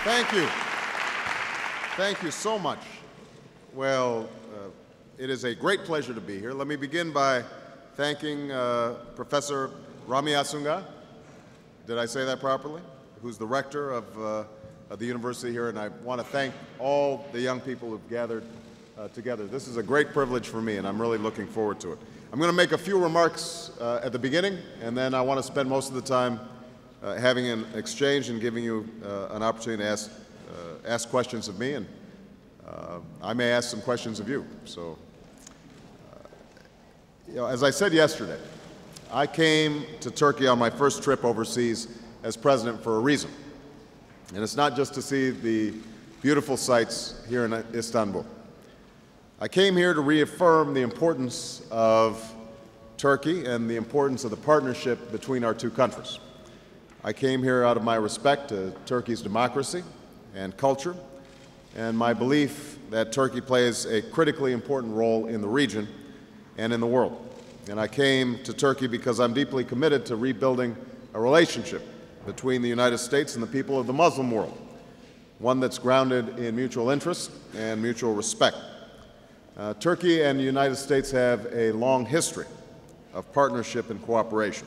Thank you. Thank you so much. Well, it is a great pleasure to be here. Let me begin by thanking Professor Ramyasunga. Did I say that properly? Who's the rector of the university here, and I want to thank all the young people who've gathered together. This is a great privilege for me, and I'm really looking forward to it. I'm going to make a few remarks at the beginning, and then I want to spend most of the time having an exchange and giving you an opportunity to ask questions of me, and I may ask some questions of you. So, as I said yesterday, I came to Turkey on my first trip overseas as president for a reason. And it's not just to see the beautiful sights here in Istanbul. I came here to reaffirm the importance of Turkey and the importance of the partnership between our two countries. I came here out of my respect to Turkey's democracy and culture, and my belief that Turkey plays a critically important role in the region and in the world. And I came to Turkey because I'm deeply committed to rebuilding a relationship between the United States and the people of the Muslim world, one that's grounded in mutual interest and mutual respect. Turkey and the United States have a long history of partnership and cooperation.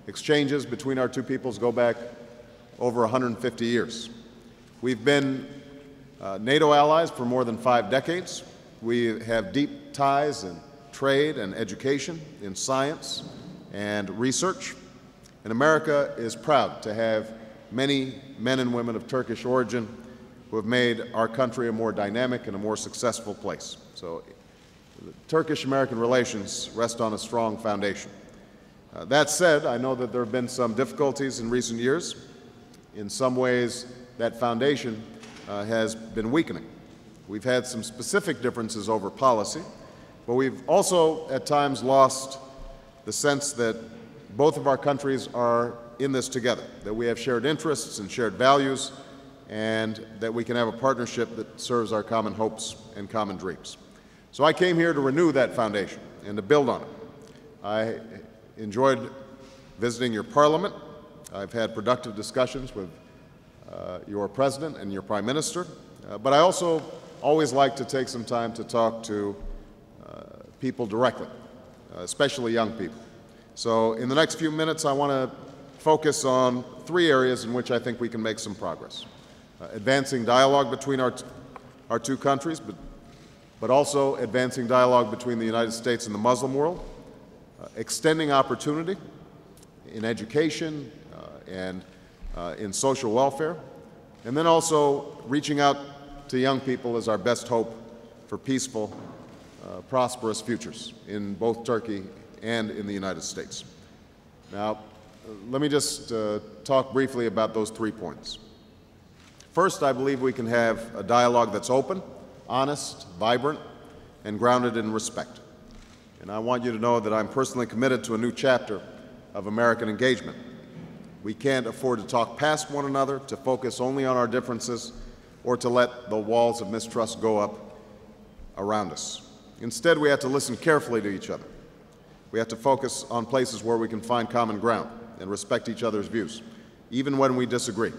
Exchanges between our two peoples go back over 150 years. We've been NATO allies for more than 5 decades. We have deep ties in trade and education, in science and research. And America is proud to have many men and women of Turkish origin who have made our country a more dynamic and a more successful place. So Turkish-American relations rest on a strong foundation. That said, I know that there have been some difficulties in recent years. In some ways, that foundation has been weakening. We've had some specific differences over policy, but we've also at times lost the sense that both of our countries are in this together, that we have shared interests and shared values, and that we can have a partnership that serves our common hopes and common dreams. So I came here to renew that foundation and to build on it. I enjoyed visiting your parliament. I've had productive discussions with your president and your prime minister, but I also always like to take some time to talk to people directly, especially young people. So in the next few minutes, I want to focus on 3 areas in which I think we can make some progress. Advancing dialogue between our two countries, but also advancing dialogue between the United States and the Muslim world, extending opportunity in education and in social welfare, and then also reaching out to young people as our best hope for peaceful, prosperous futures in both Turkey and in the United States. Now, let me just talk briefly about those 3 points. First, I believe we can have a dialogue that's open, honest, vibrant, and grounded in respect. And I want you to know that I'm personally committed to a new chapter of American engagement. We can't afford to talk past one another, to focus only on our differences, or to let the walls of mistrust go up around us. Instead, we have to listen carefully to each other. We have to focus on places where we can find common ground and respect each other's views, even when we disagree.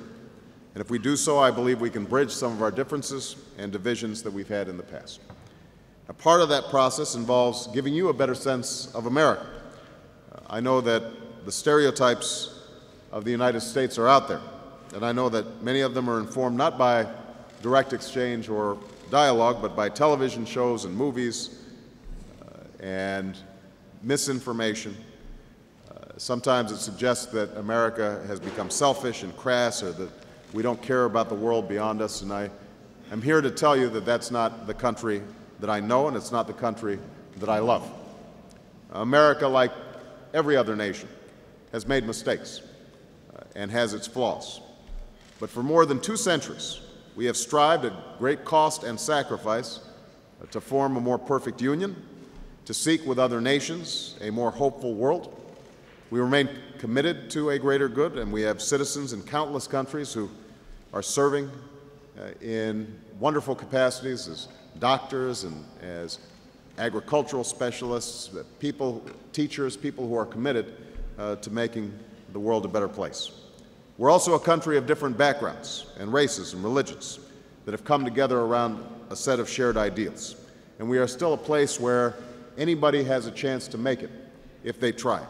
And if we do so, I believe we can bridge some of our differences and divisions that we've had in the past. A part of that process involves giving you a better sense of America. I know that the stereotypes of the United States are out there, and I know that many of them are informed not by direct exchange or dialogue, but by television shows and movies and misinformation. Sometimes it suggests that America has become selfish and crass, or that we don't care about the world beyond us, and I'm here to tell you that that's not the country that I know, and it's not the country that I love. America, like every other nation, has made mistakes and has its flaws. But for more than 2 centuries, we have strived at great cost and sacrifice to form a more perfect union, to seek with other nations a more hopeful world. We remain committed to a greater good, and we have citizens in countless countries who are serving in wonderful capacities as doctors and as agricultural specialists, people, teachers, people who are committed to making the world a better place. We're also a country of different backgrounds and races and religions that have come together around a set of shared ideals. And we are still a place where anybody has a chance to make it if they try.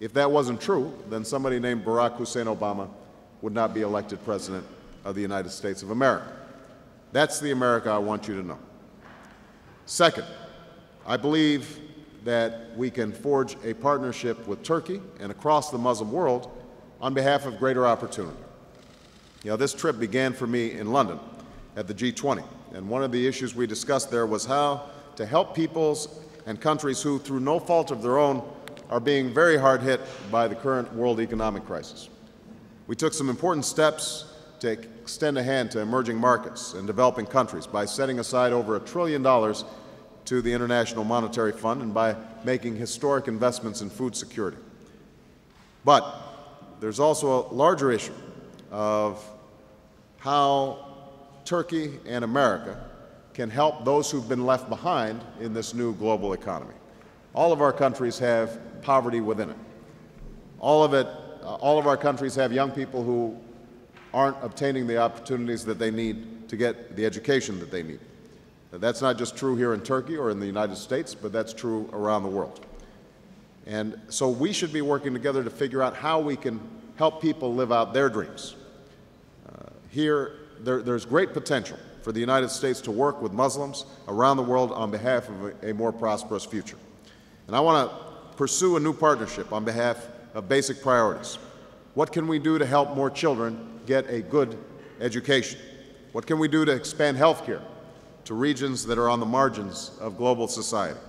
If that wasn't true, then somebody named Barack Hussein Obama would not be elected President of the United States of America. That's the America I want you to know. Second, I believe that we can forge a partnership with Turkey and across the Muslim world on behalf of greater opportunity. You know, this trip began for me in London at the G20, and one of the issues we discussed there was how to help peoples and countries who, through no fault of their own, are being very hard hit by the current world economic crisis. We took some important steps to extend a hand to emerging markets and developing countries by setting aside over $1 trillion to the International Monetary Fund and by making historic investments in food security. But there's also a larger issue of how Turkey and America can help those who've been left behind in this new global economy. All of our countries have poverty within it. All of our countries have young people who aren't obtaining the opportunities that they need to get the education that they need. That's not just true here in Turkey or in the United States, but that's true around the world. And so we should be working together to figure out how we can help people live out their dreams. There's great potential for the United States to work with Muslims around the world on behalf of a more prosperous future. And I want to pursue a new partnership on behalf of basic priorities. What can we do to help more children get a good education? What can we do to expand health care to regions that are on the margins of global society?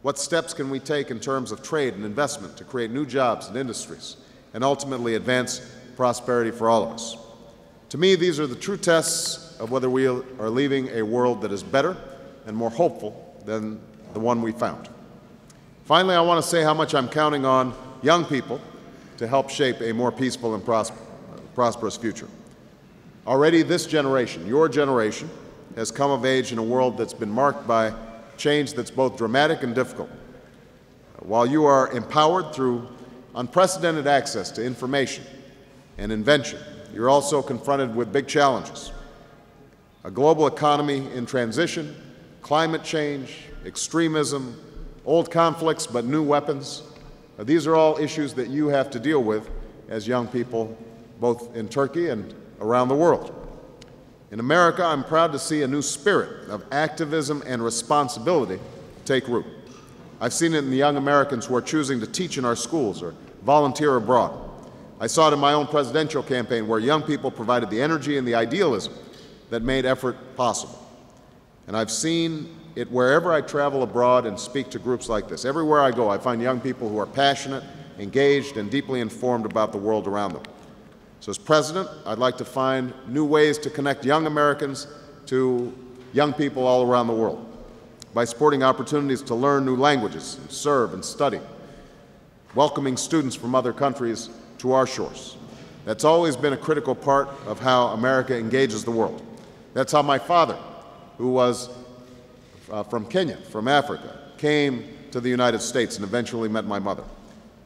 What steps can we take in terms of trade and investment to create new jobs and industries and ultimately advance prosperity for all of us? To me, these are the true tests of whether we are leaving a world that is better and more hopeful than the one we found. Finally, I want to say how much I'm counting on young people to help shape a more peaceful and prosperous future. Already this generation, your generation, has come of age in a world that's been marked by change that's both dramatic and difficult. While you are empowered through unprecedented access to information and invention, you're also confronted with big challenges. A global economy in transition, climate change, extremism, old conflicts but new weapons. These are all issues that you have to deal with as young people, both in Turkey and around the world. In America, I'm proud to see a new spirit of activism and responsibility take root. I've seen it in the young Americans who are choosing to teach in our schools or volunteer abroad. I saw it in my own presidential campaign where young people provided the energy and the idealism that made effort possible. And I've seen it wherever I travel abroad and speak to groups like this. Everywhere I go, I find young people who are passionate, engaged, and deeply informed about the world around them. So as president, I'd like to find new ways to connect young Americans to young people all around the world by supporting opportunities to learn new languages, and serve and study, welcoming students from other countries to our shores. That's always been a critical part of how America engages the world. That's how my father, who was from Kenya, from Africa, came to the United States and eventually met my mother.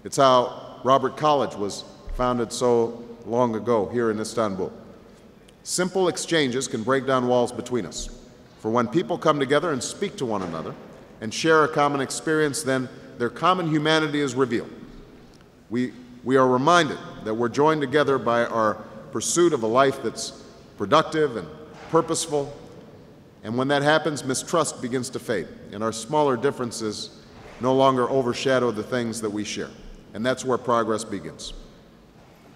It's how Robert College was founded so long ago here in Istanbul. Simple exchanges can break down walls between us. For when people come together and speak to one another and share a common experience, then their common humanity is revealed. We are reminded that we're joined together by our pursuit of a life that's productive and purposeful. And when that happens, mistrust begins to fade, and our smaller differences no longer overshadow the things that we share. And that's where progress begins.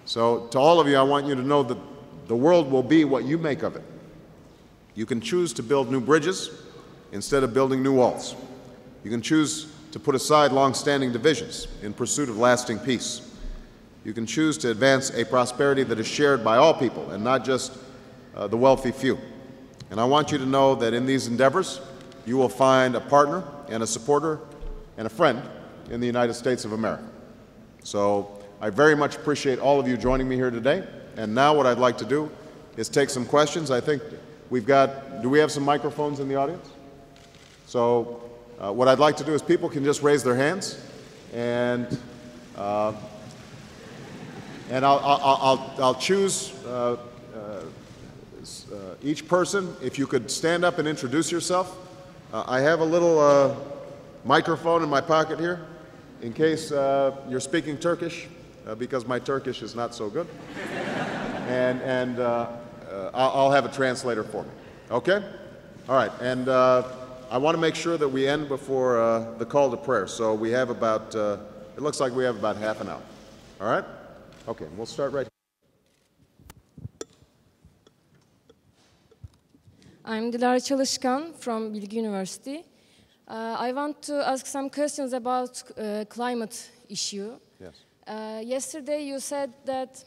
So to all of you, I want you to know that the world will be what you make of it. You can choose to build new bridges instead of building new walls. You can choose to put aside long-standing divisions in pursuit of lasting peace. You can choose to advance a prosperity that is shared by all people and not just the wealthy few. And I want you to know that in these endeavors, you will find a partner and a supporter and a friend in the United States of America. So I very much appreciate all of you joining me here today. And now what I'd like to do is take some questions. I think do we have some microphones in the audience? So what I'd like to do is people can just raise their hands and And I'll choose each person. If you could stand up and introduce yourself. I have a little microphone in my pocket here in case you're speaking Turkish, because my Turkish is not so good. And I'll have a translator for me. Okay? All right. And I want to make sure that we end before the call to prayer. So we have about, it looks like we have about half an hour. All right? Okay, we'll start right here. I'm Dilara Çalışkan from Bilgi University. I want to ask some questions about climate issue. Yes. Yesterday you said that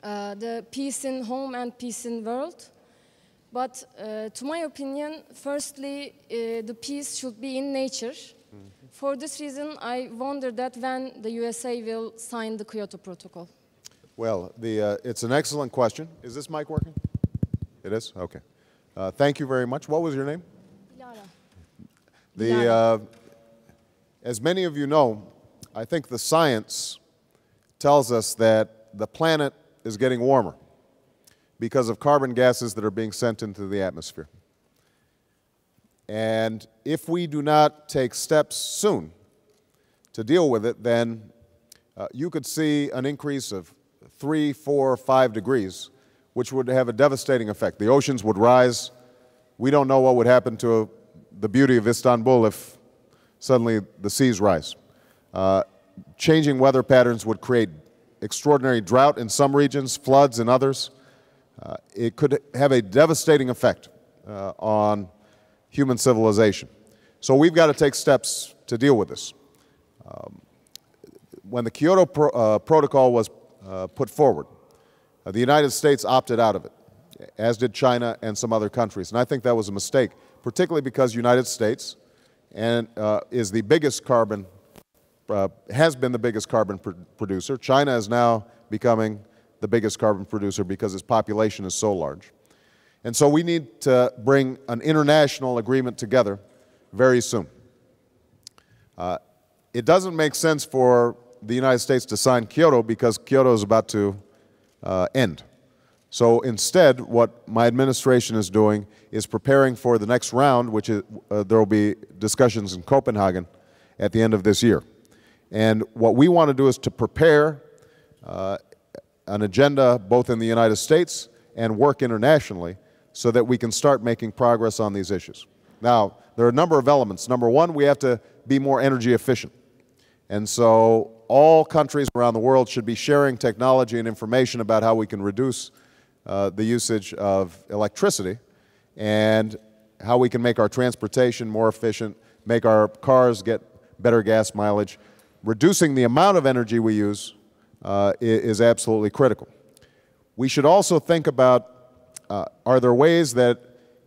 the peace in home and peace in world. But to my opinion, firstly, the peace should be in nature. Mm-hmm. For this reason, I wonder that when the USA will sign the Kyoto Protocol. Well, it's an excellent question. Is this mic working? It is? Okay. Thank you very much. What was your name? Lara. As many of you know, I think the science tells us that the planet is getting warmer because of carbon gases that are being sent into the atmosphere. And if we do not take steps soon to deal with it, then you could see an increase of 3, 4, 5 degrees, which would have a devastating effect. The oceans would rise. We don't know what would happen to the beauty of Istanbul if suddenly the seas rise. Changing weather patterns would create extraordinary drought in some regions, floods in others. It could have a devastating effect on human civilization. So we've got to take steps to deal with this. When the Kyoto Protocol was put forward, the United States opted out of it, as did China and some other countries. And I think that was a mistake, particularly because the United States is the biggest carbon, has been the biggest carbon producer. China is now becoming the biggest carbon producer because its population is so large. And so we need to bring an international agreement together very soon. It doesn't make sense for the United States to sign Kyoto because Kyoto is about to end. So instead, what my administration is doing is preparing for the next round, which is, there will be discussions in Copenhagen at the end of this year. And what we want to do is to prepare an agenda both in the United States and work internationally so that we can start making progress on these issues. Now, there are a number of elements. Number one, we have to be more energy efficient. And so all countries around the world should be sharing technology and information about how we can reduce the usage of electricity and how we can make our transportation more efficient, make our cars get better gas mileage. Reducing the amount of energy we use is absolutely critical. We should also think about, are there ways that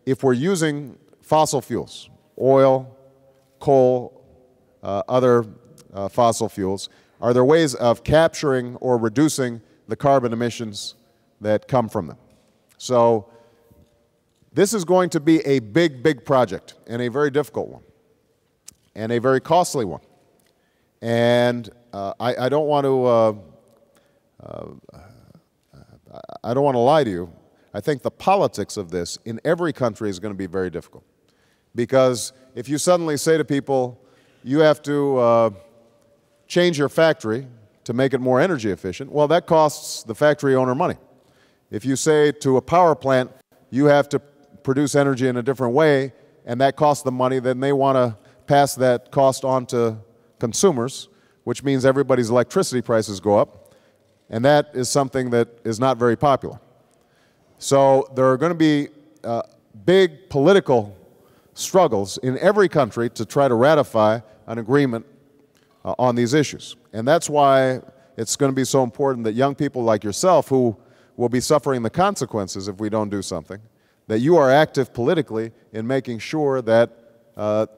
if we're using fossil fuels, oil, coal, other fossil fuels, are there ways of capturing or reducing the carbon emissions that come from them? So this is going to be a big, big project and a very difficult one and a very costly one. And I don't want to lie to you. I think the politics of this in every country is going to be very difficult. Because if you suddenly say to people, you have to change your factory to make it more energy efficient, well, that costs the factory owner money. If you say to a power plant, you have to produce energy in a different way, and that costs them money, then they want to pass that cost on to consumers, which means everybody's electricity prices go up, and that is something that is not very popular. So there are going to be big political struggles in every country to try to ratify an agreement on these issues. And that's why it's going to be so important that young people like yourself, who will be suffering the consequences if we don't do something, that you are active politically in making sure that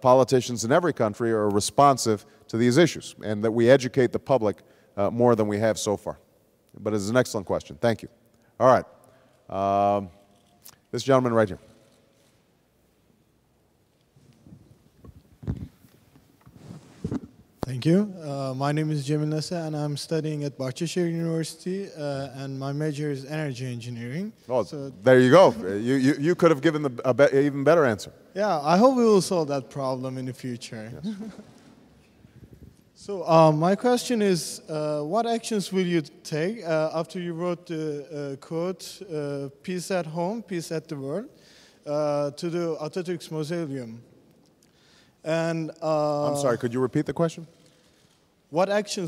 politicians in every country are responsive to these issues and that we educate the public more than we have so far. But it's an excellent question. Thank you. All right. This gentleman right here. Thank you. My name is Cemil Nasa, and I'm studying at Bahçeşehir University, and my major is energy engineering. Oh, So, there you go. You could have given even better answer. yeah, I hope we will solve that problem in the future. Yes. So, my question is, what actions will you take after you wrote the quote, peace at home, peace at the world, to the Atatürk's Mausoleum? And I'm sorry, could you repeat the question? what actions